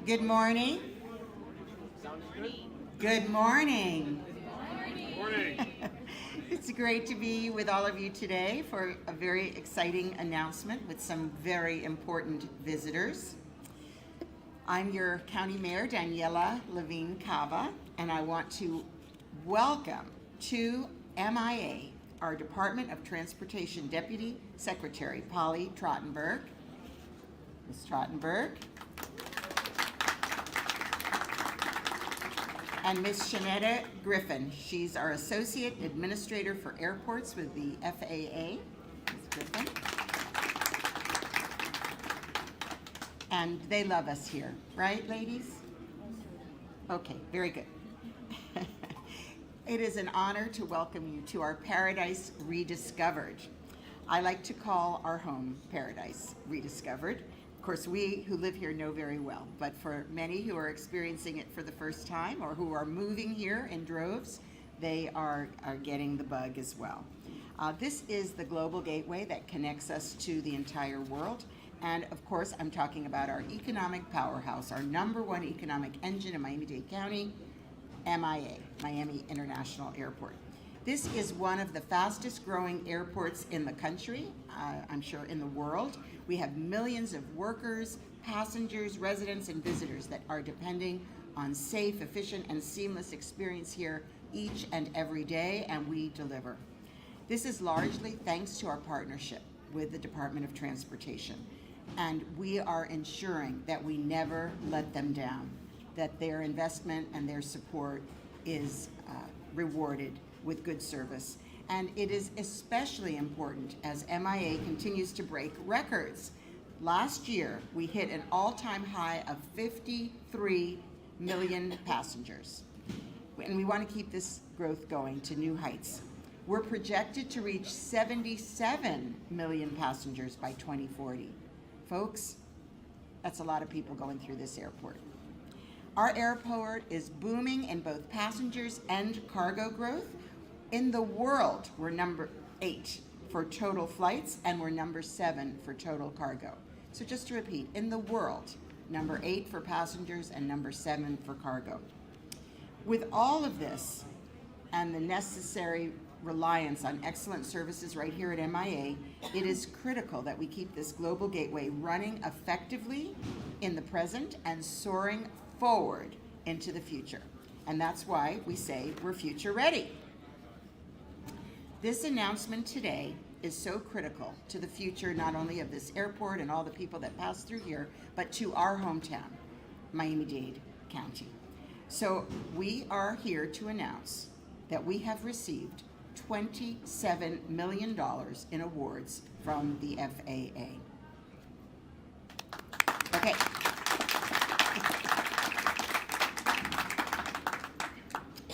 Good morning. Good morning. Morning. It's great to be with all of you today for a very exciting announcement with some very important visitors. I'm your County Mayor, Daniela Levine Cava, and I want to welcome to MIA our Department of Transportation Deputy Secretary, Polly Trottenberg. Ms. Trottenberg. And Ms. Shanetta Griffin. She's our Associate Administrator for Airports with the FAA. Ms. Griffin. And they love us here, right, ladies? Okay, very good. It is an honor to welcome you to our Paradise Rediscovered. I like to call our home Paradise Rediscovered. Of course, we who live here know very well, but for many who are experiencing it for the first time or who are moving here in droves, they are getting the bug as well. This is the global gateway that connects us to the entire world. And of course, I'm talking about our economic powerhouse, our #1 economic engine in Miami-Dade County, MIA, Miami International Airport. This is one of the fastest growing airports in the country, I'm sure in the world. We have millions of workers, passengers, residents, and visitors that are depending on safe, efficient, and seamless experience here each and every day, and we deliver. This is largely thanks to our partnership with the Department of Transportation, and we are ensuring that we never let them down, that their investment and their support is rewarded with good service. And it is especially important as MIA continues to break records. Last year, we hit an all-time high of 53 million passengers. And we want to keep this growth going to new heights. We're projected to reach 77 million passengers by 2040. Folks, that's a lot of people going through this airport. Our airport is booming in both passengers and cargo growth. In the world, we're number 8 for total flights, and we're number 7 for total cargo. So just to repeat, in the world, number 8 for passengers and number 7 for cargo. With all of this and the necessary reliance on excellent services right here at MIA, it is critical that we keep this global gateway running effectively in the present and soaring forward into the future. And that's why we say we're future ready. This announcement today is so critical to the future not only of this airport and all the people that pass through here, but to our hometown, Miami-Dade County. So we are here to announce that we have received $27 million in awards from the FAA. Okay.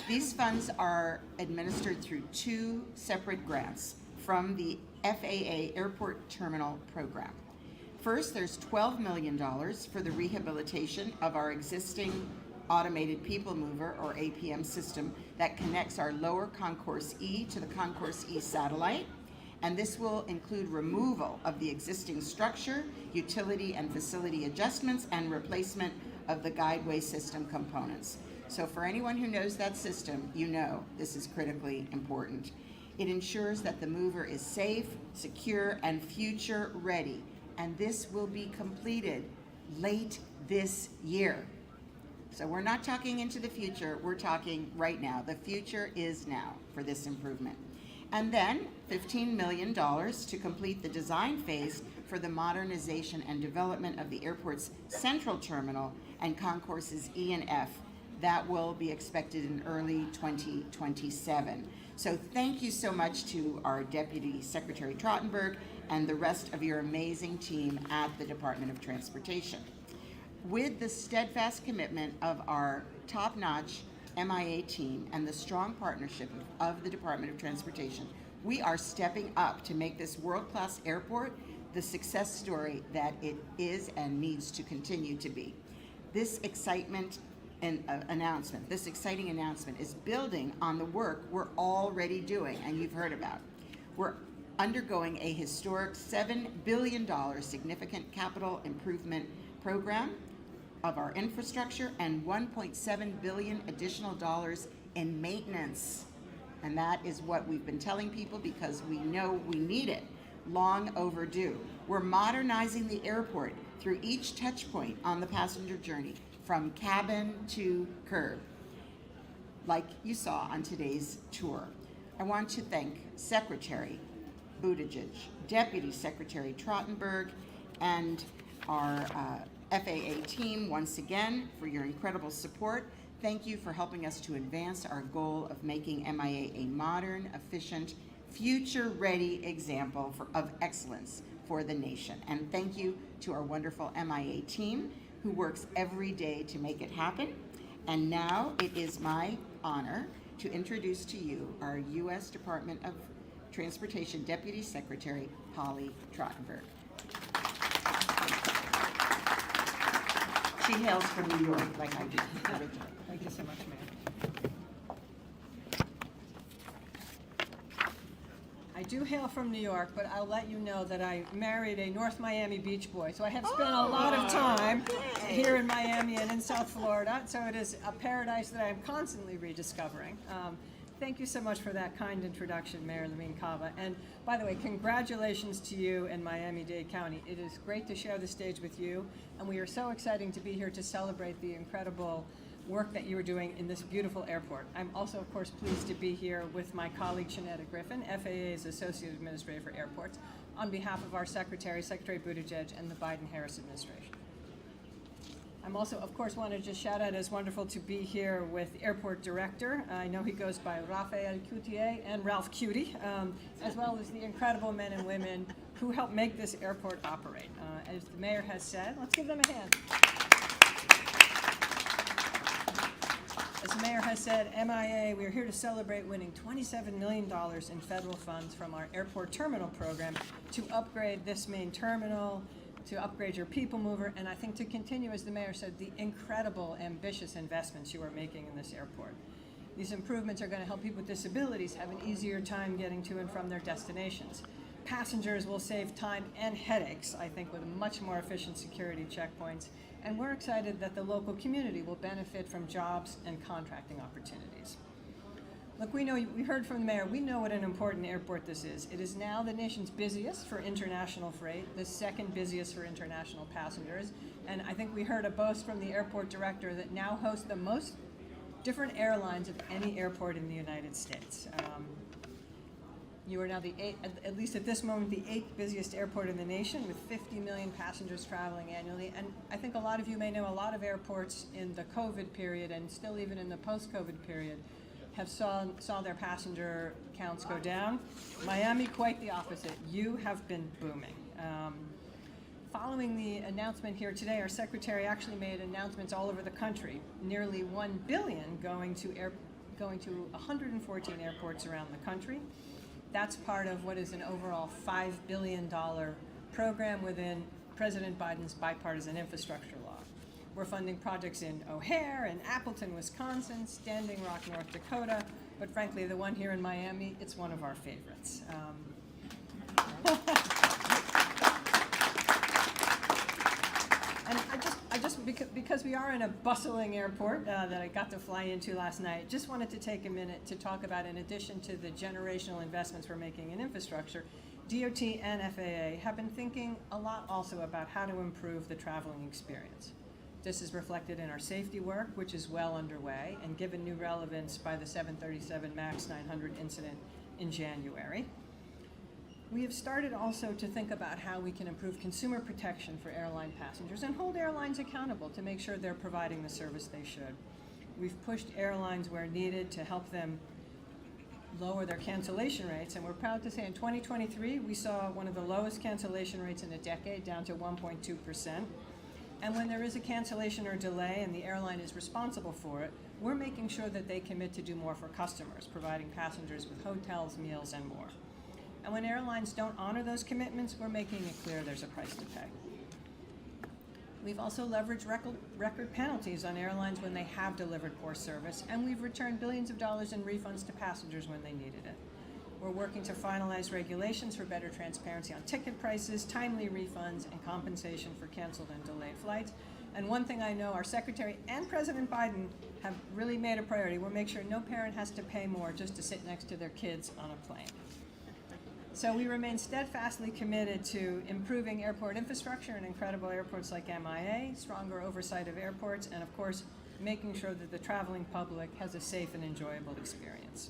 These funds are administered through 2 separate grants from the FAA Airport Terminal Program. First, there's $12 million for the rehabilitation of our existing automated people mover, or APM system, that connects our lower Concourse E to the Concourse E satellite. And this will include removal of the existing structure, utility and facility adjustments, and replacement of the guideway system components. So for anyone who knows that system, you know this is critically important. It ensures that the mover is safe, secure, and future ready. And this will be completed late this year. So we're not talking into the future, we're talking right now. The future is now for this improvement. And then $15 million to complete the design phase for the modernization and development of the airport's central terminal and concourses E and F. That will be expected in early 2027. So thank you so much to our Deputy Secretary Trottenberg and the rest of your amazing team at the Department of Transportation. With the steadfast commitment of our top-notch MIA team and the strong partnership of the Department of Transportation, we are stepping up to make this world-class airport the success story that it is and needs to continue to be. This exciting announcement is building on the work we're already doing and you've heard about. We're undergoing a historic $7 billion significant capital improvement program of our infrastructure and $1.7 billion additional dollars in maintenance. And that is what we've been telling people because we know we need it. Long overdue. We're modernizing the airport through each touch point on the passenger journey, from cabin to curb, like you saw on today's tour. I want to thank Secretary Buttigieg, Deputy Secretary Trottenberg, and our FAA team once again for your incredible support. Thank you for helping us to advance our goal of making MIA a modern, efficient, future-ready example of excellence for the nation. And thank you to our wonderful MIA team who works every day to make it happen. And now it is my honor to introduce to you our U.S. Department of Transportation Deputy Secretary, Holly Trottenberg. She hails from New York, like I do originally. Thank you so much, Mayor. I do hail from New York, but I'll let you know that I married a North Miami Beach boy, so I have spent a lot of time here in Miami and in South Florida, so it is a paradise that I am constantly rediscovering. Thank you so much for that kind introduction, Mayor Lamine Cava. And by the way, congratulations to you and Miami-Dade County. It is great to share the stage with you, and we are so excited to be here to celebrate the incredible work that you are doing in this beautiful airport. I'm also, of course, pleased to be here with my colleague, Shanetta Griffin, FAA's Associate Administrator for Airports, on behalf of our Secretary Buttigieg, and the Biden-Harris administration. I'm also, of course, want to just shout out, it's wonderful to be here with Airport Director. I know he goes by Raphael Coutier and Ralph Cutie, as well as the incredible men and women who help make this airport operate. As the Mayor has said, let's give them a hand. As the Mayor has said, MIA, we are here to celebrate winning $27 million in federal funds from our airport terminal program to upgrade this main terminal, to upgrade your people mover, and I think to continue, as the Mayor said, the incredible, ambitious investments you are making in this airport. These improvements are going to help people with disabilities have an easier time getting to and from their destinations. Passengers will save time and headaches, I think, with much more efficient security checkpoints, and we're excited that the local community will benefit from jobs and contracting opportunities. Look, we heard from the Mayor, we know what an important airport this is. It is now the nation's busiest for international freight, the second busiest for international passengers, and I think we heard a boast from the Airport Director that now hosts the most different airlines of any airport in the United States. You are now the eighth, at least at this moment, the 8th busiest airport in the nation with 50 million passengers traveling annually. And I think a lot of you may know a lot of airports in the COVID period and still even in the post-COVID period have saw their passenger counts go down. Miami, quite the opposite. You have been booming. Following the announcement here today, our Secretary actually made announcements all over the country. Nearly $1 billion going to 114 airports around the country. That's part of what is an overall $5 billion program within President Biden's bipartisan infrastructure law. We're funding projects in O'Hare and Appleton, Wisconsin, Standing Rock, North Dakota, but frankly, the one here in Miami, it's one of our favorites. And because we are in a bustling airport that I got to fly into last night, just wanted to take a minute to talk about, in addition to the generational investments we're making in infrastructure, DOT and FAA have been thinking a lot also about how to improve the traveling experience. This is reflected in our safety work, which is well underway and given new relevance by the 737 MAX 900 incident in January. We have started also to think about how we can improve consumer protection for airline passengers and hold airlines accountable to make sure they're providing the service they should. We've pushed airlines where needed to help them lower their cancellation rates, and we're proud to say in 2023 we saw one of the lowest cancellation rates in a decade, down to 1.2%. And when there is a cancellation or delay and the airline is responsible for it, we're making sure that they commit to do more for customers, providing passengers with hotels, meals, and more. And when airlines don't honor those commitments, we're making it clear there's a price to pay. We've also leveraged record penalties on airlines when they have delivered poor service, and we've returned billions of dollars in refunds to passengers when they needed it. We're working to finalize regulations for better transparency on ticket prices, timely refunds, and compensation for canceled and delayed flights. And one thing I know our Secretary and President Biden have really made a priority. We'll make sure no parent has to pay more just to sit next to their kids on a plane. So we remain steadfastly committed to improving airport infrastructure and incredible airports like MIA, stronger oversight of airports, and of course, making sure that the traveling public has a safe and enjoyable experience.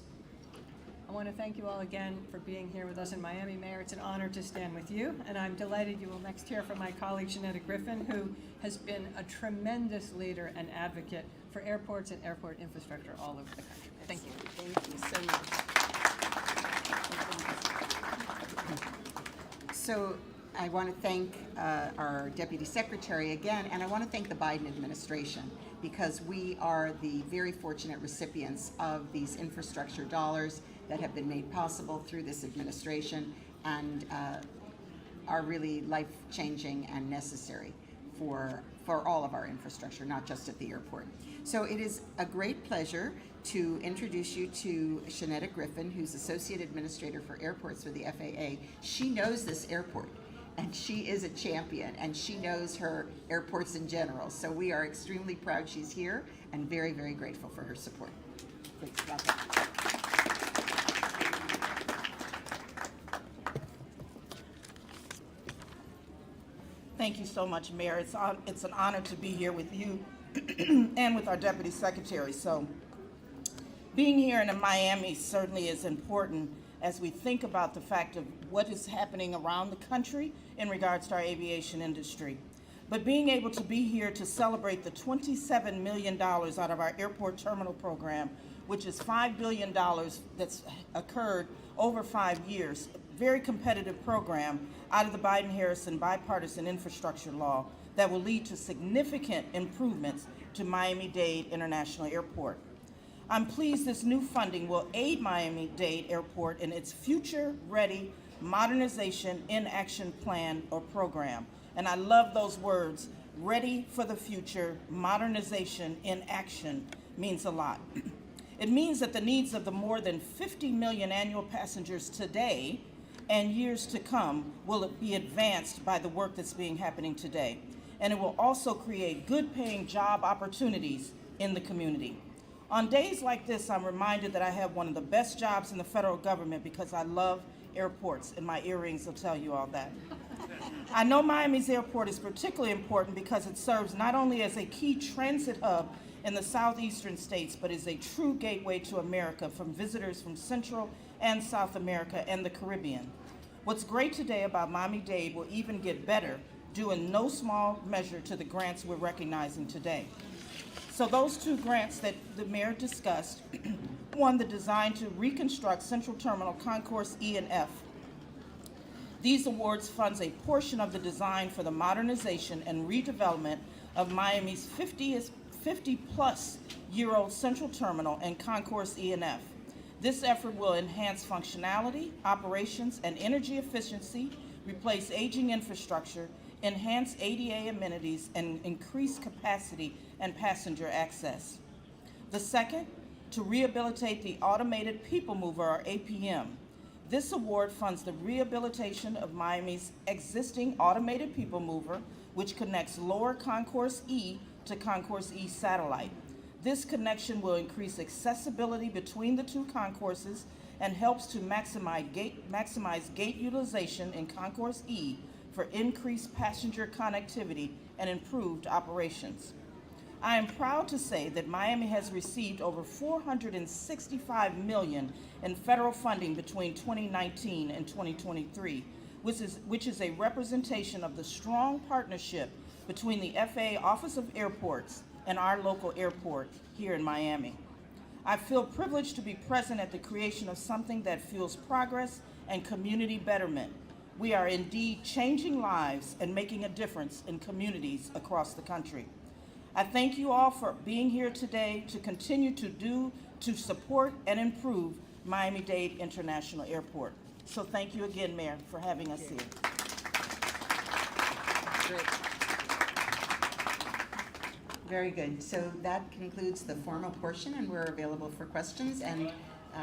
I want to thank you all again for being here with us in Miami. Mayor, it's an honor to stand with you, and I'm delighted you will next hear from my colleague Shanetta Griffin, who has been a tremendous leader and advocate for airports and airport infrastructure all over the country. Thank you. Thank you so much. So I want to thank our Deputy Secretary again, and I want to thank the Biden administration, because we are the very fortunate recipients of these infrastructure dollars that have been made possible through this administration and are really life-changing and necessary for all of our infrastructure, not just at the airport. So it is a great pleasure to introduce you to Shanetta Griffin, who's Associate Administrator for Airports for the FAA. She knows this airport, and she is a champion, and she knows her airports in general. So we are extremely proud she's here and very, very grateful for her support. Thanks, welcome. Thank you so much, Mayor. It's an honor to be here with you and with our Deputy Secretary. So being here in Miami certainly is important as we think about the fact of what is happening around the country in regards to our aviation industry. But being able to be here to celebrate the $27 million out of our airport terminal program, which is $5 billion that's occurred over 5 years, very competitive program out of the Biden-Harrison bipartisan infrastructure law that will lead to significant improvements to Miami-Dade International Airport. I'm pleased this new funding will aid Miami-Dade Airport in its future-ready modernization in action plan or program. And I love those words, ready for the future, modernization in action means a lot. It means that the needs of the more than 50 million annual passengers today and years to come will be advanced by the work that's happening today. And it will also create good paying job opportunities in the community. On days like this, I'm reminded that I have one of the best jobs in the federal government because I love airports, and my earrings will tell you all that. I know Miami's airport is particularly important because it serves not only as a key transit hub in the southeastern states, but is a true gateway to America from visitors from Central and South America and the Caribbean. What's great today about Miami-Dade will even get better, due in no small measure to the grants we're recognizing today. So those two grants that the mayor discussed, one, the design to reconstruct Central Terminal Concourse E and F. These awards funds a portion of the design for the modernization and redevelopment of Miami's 50-plus-year-old Central Terminal and Concourse E and F. This effort will enhance functionality, operations, and energy efficiency, replace aging infrastructure, enhance ADA amenities, and increase capacity and passenger access. The second, to rehabilitate the Automated People Mover, or APM. This award funds the rehabilitation of Miami's existing Automated People Mover, which connects Lower Concourse E to Concourse E Satellite. This connection will increase accessibility between the two concourses and helps to maximize gate utilization in Concourse E for increased passenger connectivity and improved operations. I am proud to say that Miami has received over $465 million in federal funding between 2019 and 2023, which is a representation of the strong partnership between the FAA Office of Airports and our local airport here in Miami. I feel privileged to be present at the creation of something that fuels progress and community betterment. We are indeed changing lives and making a difference in communities across the country. I thank you all for being here today to continue to support and improve Miami-Dade International Airport. So thank you again, Mayor, for having us here. Great. Very good. So that concludes the formal portion, and we're available for questions. And